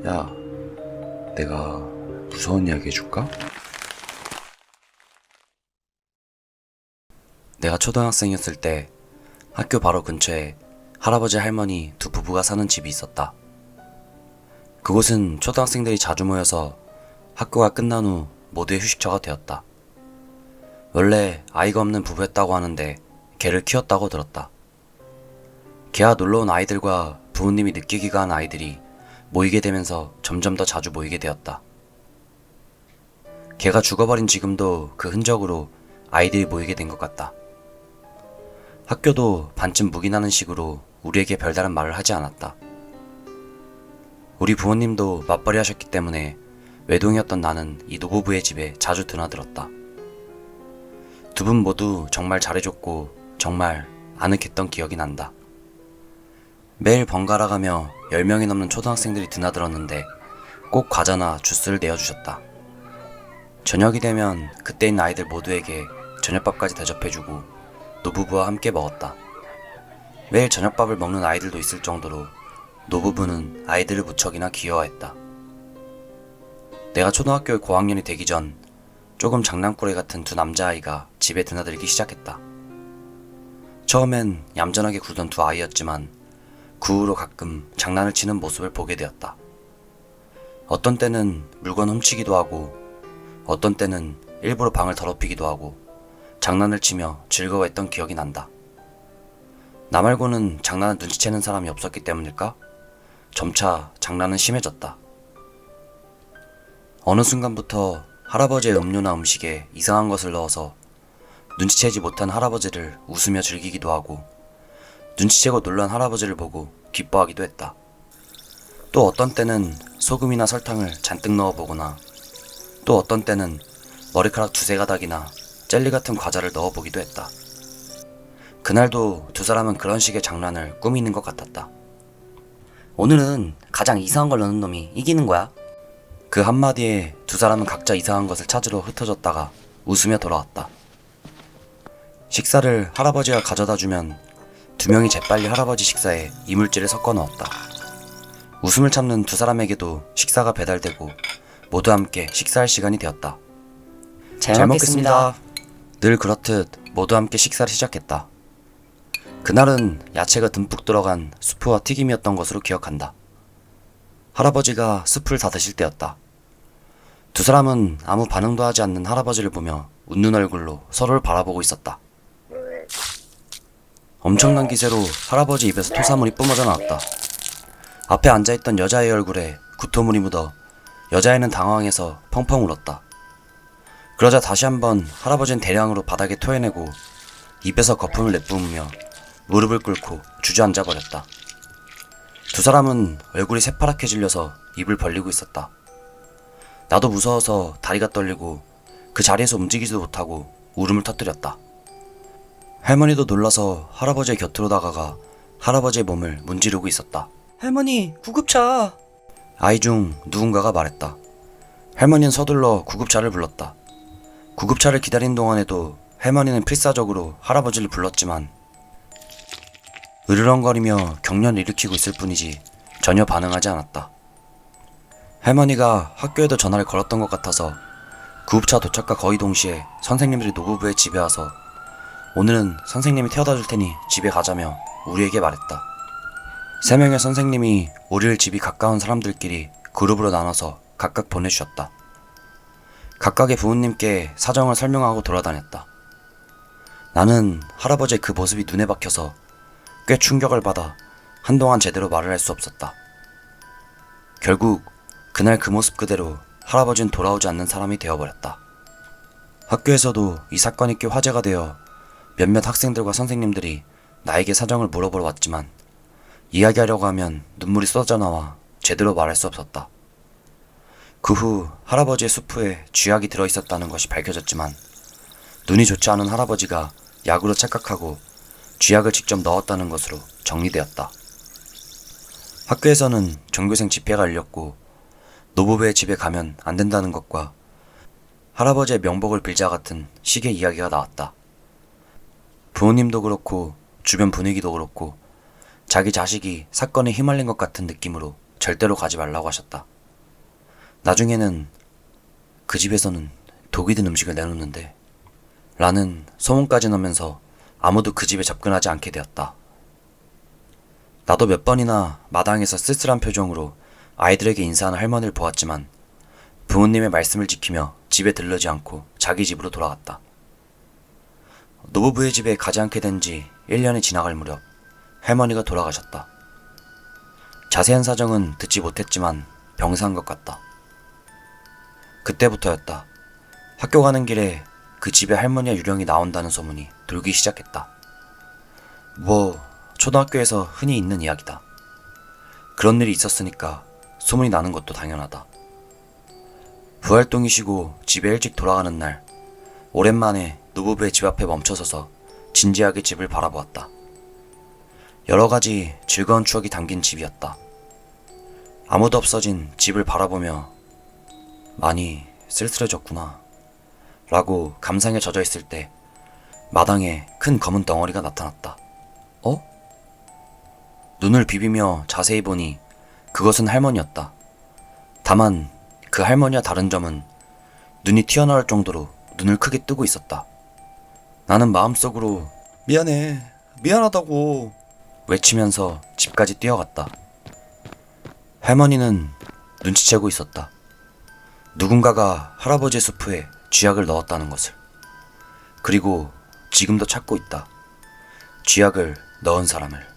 야, 내가 무서운 이야기 해줄까? 내가 초등학생이었을 때 학교 바로 근처에 할아버지 할머니 두 부부가 사는 집이 있었다. 그곳은 초등학생들이 자주 모여서 학교가 끝난 후 모두의 휴식처가 되었다. 원래 아이가 없는 부부였다고 하는데 개를 키웠다고 들었다. 개와 놀러온 아이들과 부모님이 늦게 귀가한 아이들이 모이게 되면서 점점 더 자주 모이게 되었다. 개가 죽어버린 지금도 그 흔적으로 아이들이 모이게 된 것 같다. 학교도 반쯤 묵인하는 식으로 우리에게 별다른 말을 하지 않았다. 우리 부모님도 맞벌이 하셨기 때문에 외동이었던 나는 이 노부부의 집에 자주 드나들었다. 두 분 모두 정말 잘해줬고 정말 아늑했던 기억이 난다. 매일 번갈아 가며 10명이 넘는 초등학생들이 드나들었는데 꼭 과자나 주스를 내어주셨다. 저녁이 되면 그때 있는 아이들 모두에게 저녁밥까지 대접해주고 노부부와 함께 먹었다. 매일 저녁밥을 먹는 아이들도 있을 정도로 노부부는 아이들을 무척이나 귀여워했다. 내가 초등학교 고학년이 되기 전 조금 장난꾸러기 같은 두 남자아이가 집에 드나들기 시작했다. 처음엔 얌전하게 굴던 두 아이였지만 그 후로 가끔 장난을 치는 모습을 보게 되었다. 어떤 때는 물건 훔치기도 하고 어떤 때는 일부러 방을 더럽히기도 하고 장난을 치며 즐거워했던 기억이 난다. 나 말고는 장난을 눈치채는 사람이 없었기 때문일까? 점차 장난은 심해졌다. 어느 순간부터 할아버지의 음료나 음식에 이상한 것을 넣어서 눈치채지 못한 할아버지를 웃으며 즐기기도 하고 눈치채고 놀란 할아버지를 보고 기뻐하기도 했다. 또 어떤 때는 소금이나 설탕을 잔뜩 넣어보거나 또 어떤 때는 머리카락 두세 가닥이나 젤리 같은 과자를 넣어보기도 했다. 그날도 두 사람은 그런 식의 장난을 꾸미는 것 같았다. 오늘은 가장 이상한 걸 넣는 놈이 이기는 거야. 그 한마디에 두 사람은 각자 이상한 것을 찾으러 흩어졌다가 웃으며 돌아왔다. 식사를 할아버지가 가져다 주면 두 명이 재빨리 할아버지 식사에 이물질을 섞어 넣었다. 웃음을 참는 두 사람에게도 식사가 배달되고 모두 함께 식사할 시간이 되었다. 잘 먹겠습니다. 늘 그렇듯 모두 함께 식사를 시작했다. 그날은 야채가 듬뿍 들어간 수프와 튀김이었던 것으로 기억한다. 할아버지가 숲을 다 드실 때였다. 두 사람은 아무 반응도 하지 않는 할아버지를 보며 웃는 얼굴로 서로를 바라보고 있었다. 엄청난 기세로 할아버지 입에서 토사물이 뿜어져 나왔다. 앞에 앉아있던 여자의 얼굴에 구토물이 묻어 여자애는 당황해서 펑펑 울었다. 그러자 다시 한번 할아버지는 대량으로 바닥에 토해내고 입에서 거품을 내뿜으며 무릎을 꿇고 주저앉아 버렸다. 두 사람은 얼굴이 새파랗게 질려서 입을 벌리고 있었다. 나도 무서워서 다리가 떨리고 그 자리에서 움직이지도 못하고 울음을 터뜨렸다. 할머니도 놀라서 할아버지의 곁으로 다가가 할아버지의 몸을 문지르고 있었다. 할머니, 구급차. 아이 중 누군가가 말했다. 할머니는 서둘러 구급차를 불렀다. 구급차를 기다린 동안에도 할머니는 필사적으로 할아버지를 불렀지만 으르렁거리며 경련을 일으키고 있을 뿐이지 전혀 반응하지 않았다. 할머니가 학교에도 전화를 걸었던 것 같아서 구급차 도착과 거의 동시에 선생님들이 노부부의 집에 와서 오늘은 선생님이 태워다 줄 테니 집에 가자며 우리에게 말했다. 3명의 선생님이 우리를 집이 가까운 사람들끼리 그룹으로 나눠서 각각 보내주셨다. 각각의 부모님께 사정을 설명하고 돌아다녔다. 나는 할아버지의 그 모습이 눈에 박혀서 꽤 충격을 받아 한동안 제대로 말을 할 수 없었다. 결국 그날 그 모습 그대로 할아버지는 돌아오지 않는 사람이 되어버렸다. 학교에서도 이 사건이 꽤 화제가 되어 몇몇 학생들과 선생님들이 나에게 사정을 물어보러 왔지만 이야기하려고 하면 눈물이 쏟아져 나와 제대로 말할 수 없었다. 그 후 할아버지의 수프에 쥐약이 들어있었다는 것이 밝혀졌지만 눈이 좋지 않은 할아버지가 약으로 착각하고 쥐약을 직접 넣었다는 것으로 정리되었다. 학교에서는 전교생 집회가 열렸고 노부부의 집에 가면 안 된다는 것과 할아버지의 명복을 빌자 같은 식의 이야기가 나왔다. 부모님도 그렇고 주변 분위기도 그렇고 자기 자식이 사건에 휘말린 것 같은 느낌으로 절대로 가지 말라고 하셨다. 나중에는 그 집에서는 독이 든 음식을 내놓는데 라는 소문까지 나면서 아무도 그 집에 접근하지 않게 되었다. 나도 몇 번이나 마당에서 쓸쓸한 표정으로 아이들에게 인사하는 할머니를 보았지만 부모님의 말씀을 지키며 집에 들르지 않고 자기 집으로 돌아갔다. 노부부의 집에 가지 않게 된 지 1년이 지나갈 무렵 할머니가 돌아가셨다. 자세한 사정은 듣지 못했지만 병사한 것 같다. 그때부터였다. 학교 가는 길에 그 집에 할머니와 유령이 나온다는 소문이 돌기 시작했다. 초등학교에서 흔히 있는 이야기다. 그런 일이 있었으니까 소문이 나는 것도 당연하다. 부활동이시고 집에 일찍 돌아가는 날, 오랜만에 노부부의 집 앞에 멈춰서서 진지하게 집을 바라보았다. 여러 가지 즐거운 추억이 담긴 집이었다. 아무도 없어진 집을 바라보며 많이 쓸쓸해졌구나 라고 감상에 젖어 있을 때 마당에 큰 검은 덩어리가 나타났다. 눈을 비비며 자세히 보니 그것은 할머니였다. 다만 그 할머니와 다른 점은 눈이 튀어나올 정도로 눈을 크게 뜨고 있었다. 나는 마음속으로 미안하다고 외치면서 집까지 뛰어갔다. 할머니는 눈치채고 있었다. 누군가가 할아버지의 수프에 쥐약을 넣었다는 것을. 그리고 지금도 찾고 있다. 쥐약을 넣은 사람을.